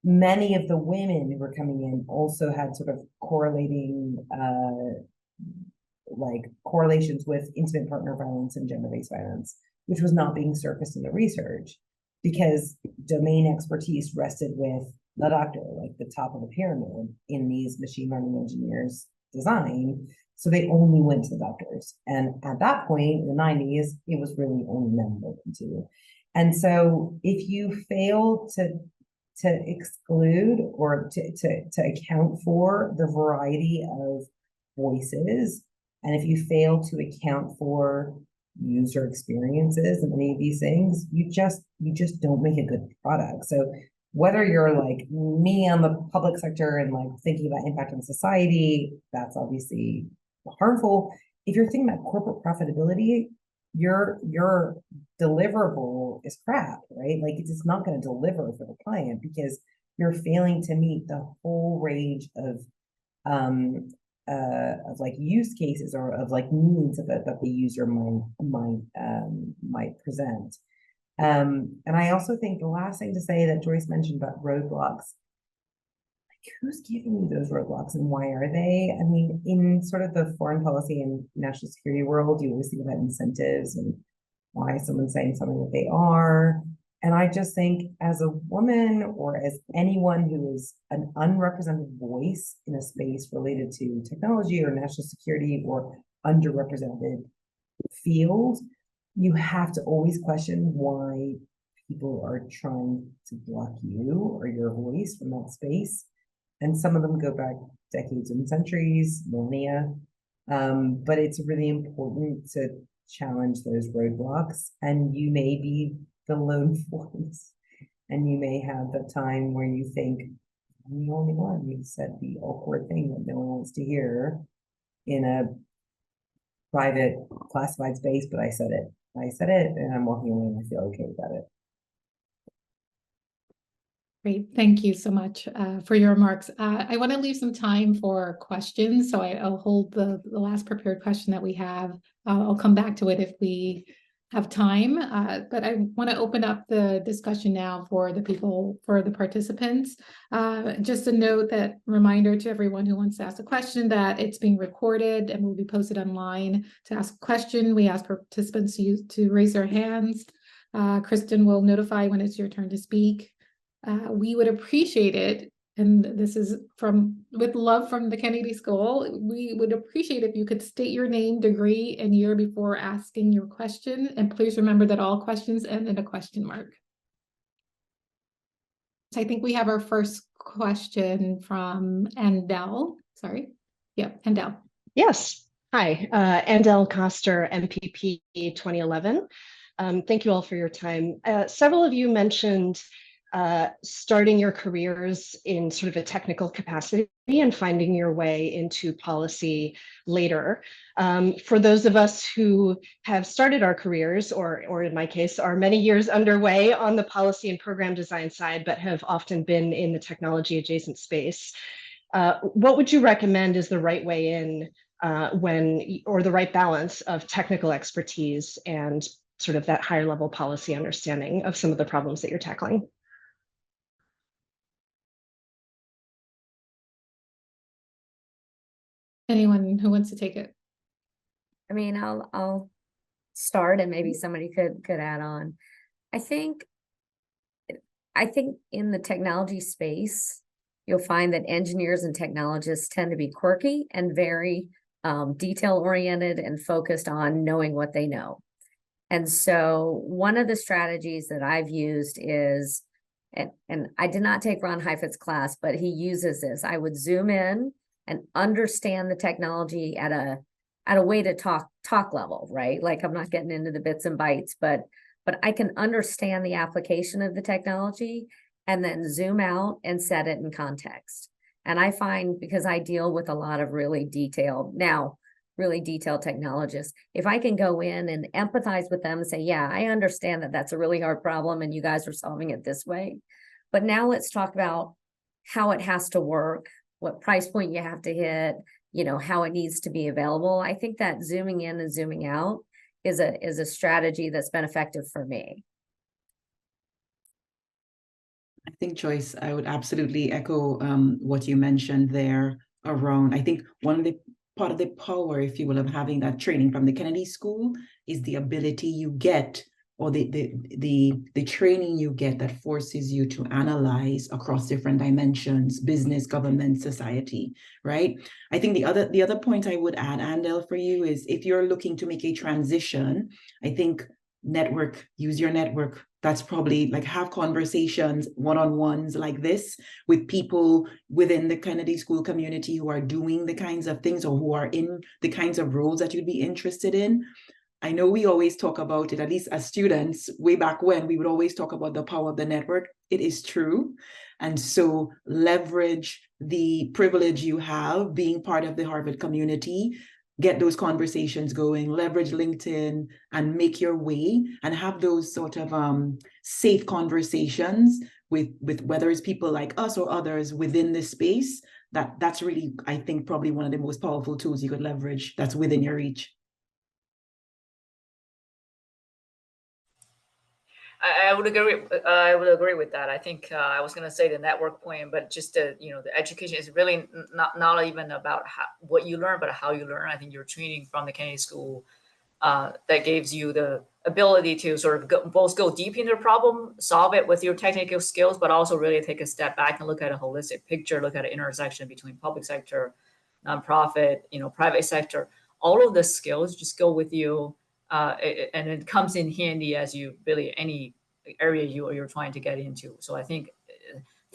many of the women who were coming in also had sort of correlating correlations with intimate partner violence and gender-based violence, which was not being surfaced in the research because domain expertise rested with the doctor, like the top of the pyramid in these machine learning engineers' design. So they only went to the doctors. And at that point in the 90s, it was really only men looking to. And so if you fail to exclude or to account for the variety of voices, and if you fail to account for user experiences and any of these things, you just don't make a good product. So whether you're like me on the public sector and like thinking about impact on society, that's obviously harmful. If you're thinking about corporate profitability, your deliverable is crap, right? Like it's just not going to deliver for the client because you're failing to meet the whole range of like use cases or of like needs that the user might present. And I also think the last thing to say that Joyce mentioned about roadblocks, like who's giving you those roadblocks and why are they? I mean, in sort of the foreign policy and national security world, you always think about incentives and why someone's saying something that they are. And I just think as a woman or as anyone who is an unrepresented voice in a space related to technology or national security or underrepresented field, you have to always question why people are trying to block you or your voice from that space. And some of them go back decades and centuries, millennia. But it's really important to challenge those roadblocks. And you may be the lone voice, and you may have the time where you think, I'm the only one who said the awkward thing that no one wants to hear in a private classified space, but I said it, and I'm walking away and I feel okay about it. Great, thank you so much for your remarks. I want to leave some time for questions, so I'll hold the last prepared question that we have. I'll come back to it if we have time, but I want to open up the discussion now for the participants. Just a note that reminder to everyone who wants to ask a question that it's being recorded and will be posted online. To ask a question, we ask participants to raise their hands. Kristen will notify when it's your turn to speak. We would appreciate it, and this is with love from the Kennedy School, we would appreciate if you could state your name, degree, and year before asking your question. And please remember that all questions end in a question mark. So I think we have our first question from Andel. Sorry. Yeah, Andel. Yes. Hi, Andel Koster, MPP 2011. Thank you all for your time. Several of you mentioned starting your careers in sort of a technical capacity and finding your way into policy later. For those of us who have started our careers, or in my case, are many years underway on the policy and program design side, but have often been in the technology adjacent space, what would you recommend is the right way in or the right balance of technical expertise and sort of that higher level policy understanding of some of the problems that you're tackling? Anyone who wants to take it? I mean, I'll start and maybe somebody could add on. I think in the technology space, you'll find that engineers and technologists tend to be quirky and very detail oriented and focused on knowing what they know. And so one of the strategies that I've used is, and I did not take Ron Heifetz's class, but he uses this. I would zoom in and understand the technology at a way to talk level, right? Like I'm not getting into the bits and bytes, but I can understand the application of the technology and then zoom out and set it in context. And I find, because I deal with a lot of really detailed technologists, if I can go in and empathize with them and say, yeah, I understand that that's a really hard problem and you guys are solving it this way, but now let's talk about how it has to work, what price point you have to hit, how it needs to be available. I think that zooming in and zooming out is a strategy that's been effective for me. I think, Joyce, I would absolutely echo what you mentioned there around, I think part of the power, if you will, of having that training from the Kennedy School is the ability you get, or the training you get that forces you to analyze across different dimensions, business, government, society, right? I think the other point I would add, Andel, for you is if you're looking to make a transition, I think use your network. That's probably like have conversations, one-on-ones like this with people within the Kennedy School community who are doing the kinds of things or who are in the kinds of roles that you'd be interested in. I know we always talk about it, at least as students, way back when, we would always talk about the power of the network. It is true. And so leverage the privilege you have being part of the Harvard community, get those conversations going, leverage LinkedIn and make your way and have those sort of safe conversations with whether it's people like us or others within this space. That's really, I think, probably one of the most powerful tools you could leverage that's within your reach. I would agree with that. I think I was going to say the network point, but just the education is really not even about what you learn, but how you learn. I think your training from the Kennedy School that gives you the ability to sort of both go deep into the problem, solve it with your technical skills, but also really take a step back and look at a holistic picture, look at an intersection between public sector, nonprofit, private sector. All of the skills just go with you. And it comes in handy as you really any area you're trying to get into. So I think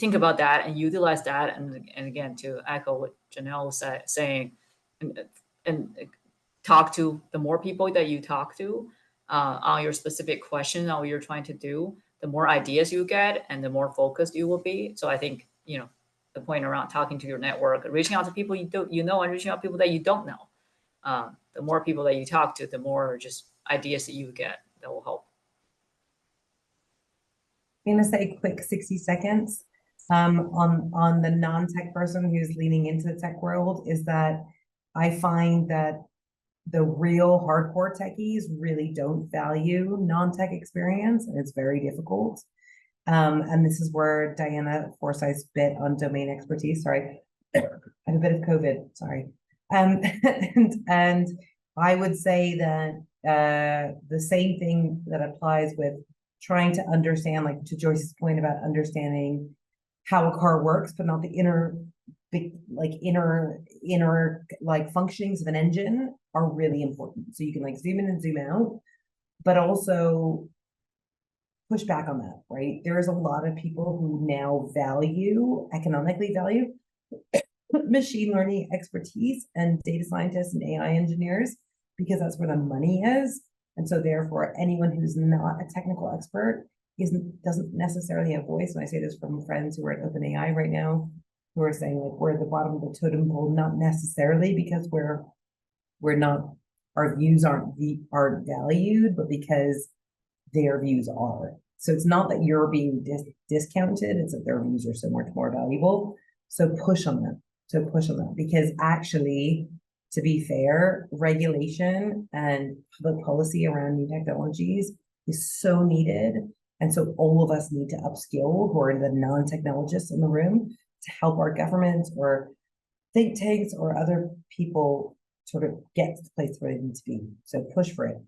about that and utilize that. And again, to echo what Janelle was saying, and talk to the more people that you talk to on your specific question on what you're trying to do, the more ideas you get and the more focused you will be. So I think, the point around talking to your network, reaching out to people you know, and reaching out to people that you don't know. The more people that you talk to, the more just ideas that you get that will help. I'm going to say quick 60 seconds on the non-tech person who's leaning into the tech world is that I find that the real hardcore techies really don't value non-tech experience, and it's very difficult. And this is where Diana Forsyth's bit on domain expertise, sorry, I have a bit of COVID, sorry. And I would say that the same thing that applies with trying to understand, like to Joyce's point about understanding how a car works, but not the inner functionings of an engine are really important. So you can like zoom in and zoom out, but also push back on that, right? There's a lot of people who now economically value machine learning expertise and data scientists and AI engineers because that's where the money is. And so therefore anyone who's not a technical expert doesn't necessarily have voice. And I say this from friends who are at OpenAI right now, who are saying like we're at the bottom of the totem pole, not necessarily because we're not, our views aren't valued, but because their views are. So it's not that you're being discounted, it's that their views are so much more valuable. So push on them. Because actually, to be fair, regulation and public policy around new technologies is so needed. And so all of us need to upskill who are the non-technologists in the room to help our governments or think tanks or other people sort of get to the place where they need to be. So push for it.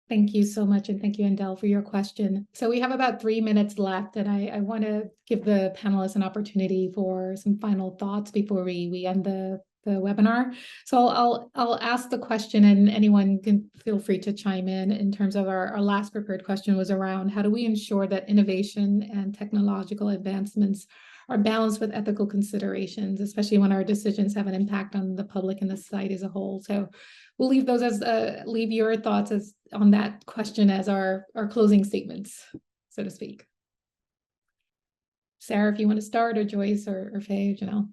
Thank you so much. And thank you, Andel, for your question. So we have about 3 minutes left, and I want to give the panelists an opportunity for some final thoughts before we end the webinar. So I'll ask the question, and anyone can feel free to chime in terms of our last prepared question was around how do we ensure that innovation and technological advancements are balanced with ethical considerations, especially when our decisions have an impact on the public and the society as a whole. So we'll leave those as leave your thoughts as on that question as our closing statements, so to speak. Sarah, if you want to start, or Joyce, or Faye, or Janelle.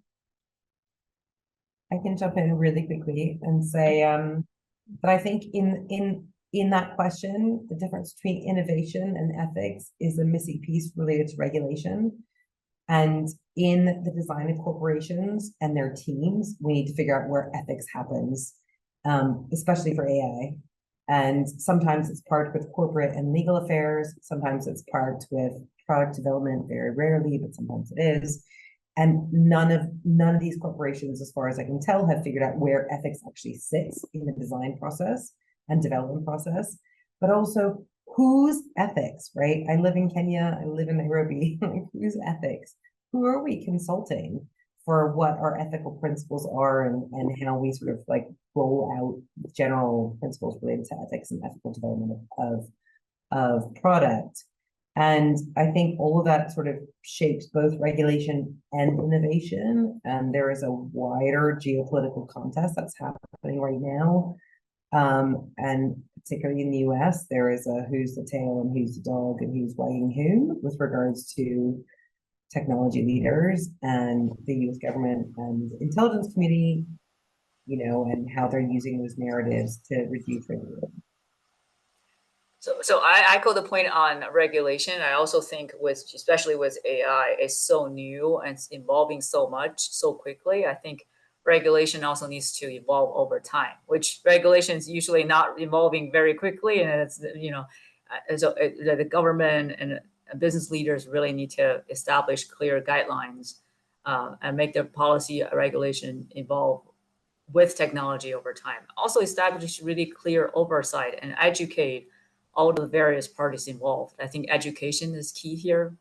I can jump in really quickly and say that I think in that question, the difference between innovation and ethics is a missing piece related to regulation. And in the design of corporations and their teams, we need to figure out where ethics happens, especially for AI. And sometimes it's part with corporate and legal affairs. Sometimes it's part with product development, very rarely, but sometimes it is. And none of these corporations, as far as I can tell, have figured out where ethics actually sits in the design process and development process, but also whose ethics, right? I live in Kenya, I live in Nairobi, whose ethics? Who are we consulting for what our ethical principles are and how we sort of like roll out general principles related to ethics and ethical development of product? And I think all of that sort of shapes both regulation and innovation. And there is a wider geopolitical contest that's happening right now. And particularly in the US, there is a who's the tail and who's the dog and who's wagging whom with regards to technology leaders and the US government and intelligence community, you know, and how they're using those narratives to reduce regulation. So I echo the point on regulation. I also think especially with AI, it's so new and it's evolving so much, so quickly. I think regulation also needs to evolve over time, which regulation is usually not evolving very quickly. And it's, you know, so the government and business leaders really need to establish clear guidelines and make their policy regulation evolve with technology over time. Also establish really clear oversight and educate all the various parties involved. I think education is key here.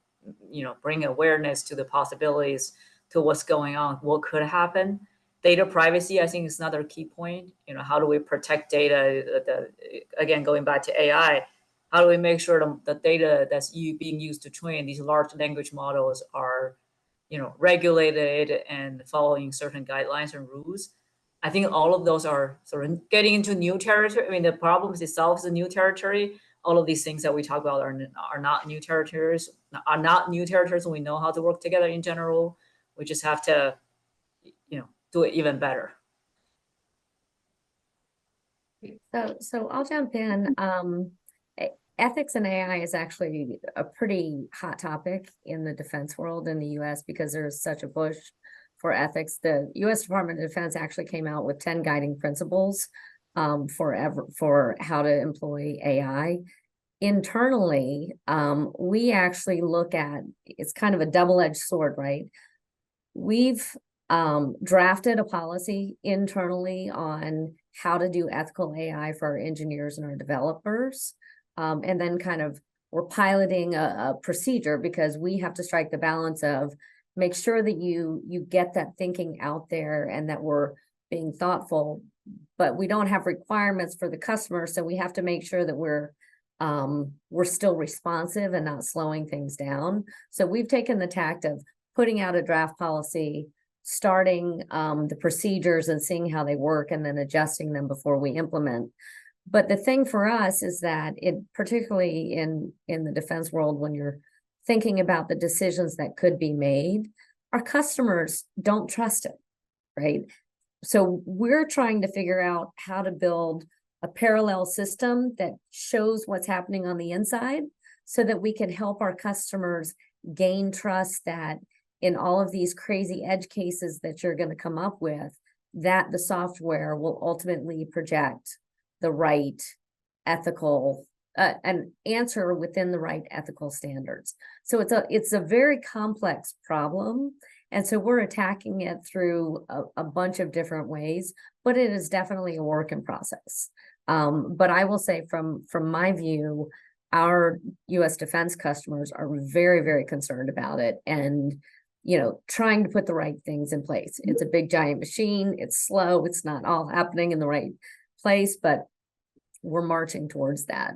You know, bring awareness to the possibilities, to what's going on, what could happen. Data privacy, I think, is another key point. You know, how do we protect data? Again, going back to AI, how do we make sure the data that's being used to train these large language models are, you know, regulated and following certain guidelines and rules? I think all of those are sort of getting into new territory. I mean, the problems itself is a new territory. All of these things that we talk about are not new territories, and we know how to work together in general. We just have to, you know, do it even better. So I'll jump in. Ethics and AI is actually a pretty hot topic in the defense world in the US because there's such a push for ethics. The U.S. Department of Defense actually came out with 10 guiding principles for how to employ AI. Internally, we actually look at, it's kind of a double-edged sword, right? We've drafted a policy internally on how to do ethical AI for our engineers and our developers. And then kind of we're piloting a procedure because we have to strike the balance of make sure that you get that thinking out there and that we're being thoughtful, but we don't have requirements for the customer. So we have to make sure that we're still responsive and not slowing things down. So we've taken the tact of putting out a draft policy, starting the procedures and seeing how they work and then adjusting them before we implement. But the thing for us is that particularly in the defense world, when you're thinking about the decisions that could be made, our customers don't trust it, right? So we're trying to figure out how to build a parallel system that shows what's happening on the inside so that we can help our customers gain trust that in all of these crazy edge cases that you're going to come up with, that the software will ultimately project the right ethical an answer within the right ethical standards. So it's a very complex problem. And so we're attacking it through a bunch of different ways, but it is definitely a work in process. But I will say from my view, our U.S. defense customers are very, very concerned about it and, trying to put the right things in place. It's a big, giant machine. It's slow. It's not all happening in the right place, but we're marching towards that.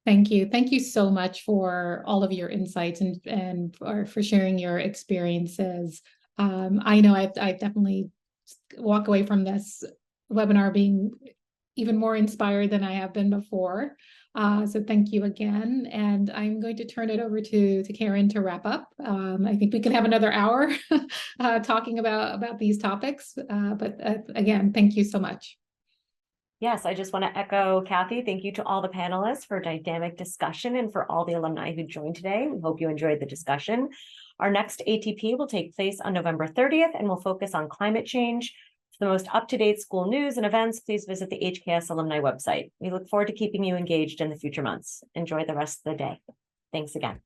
Thank you. Thank you so much for all of your insights and for sharing your experiences. I know I definitely walk away from this webinar being even more inspired than I have been before. So thank you again. And I'm going to turn it over to Karen to wrap up. I think we can have another hour talking about these topics. But again, thank you so much. Yes, I just want to echo Kathy. Thank you to all the panelists for a dynamic discussion and for all the alumni who joined today. We hope you enjoyed the discussion. Our next ATP will take place on November 30th and will focus on climate change. For the most up-to-date school news and events, please visit the HKS alumni website. We look forward to keeping you engaged in the future months. Enjoy the rest of the day. Thanks again.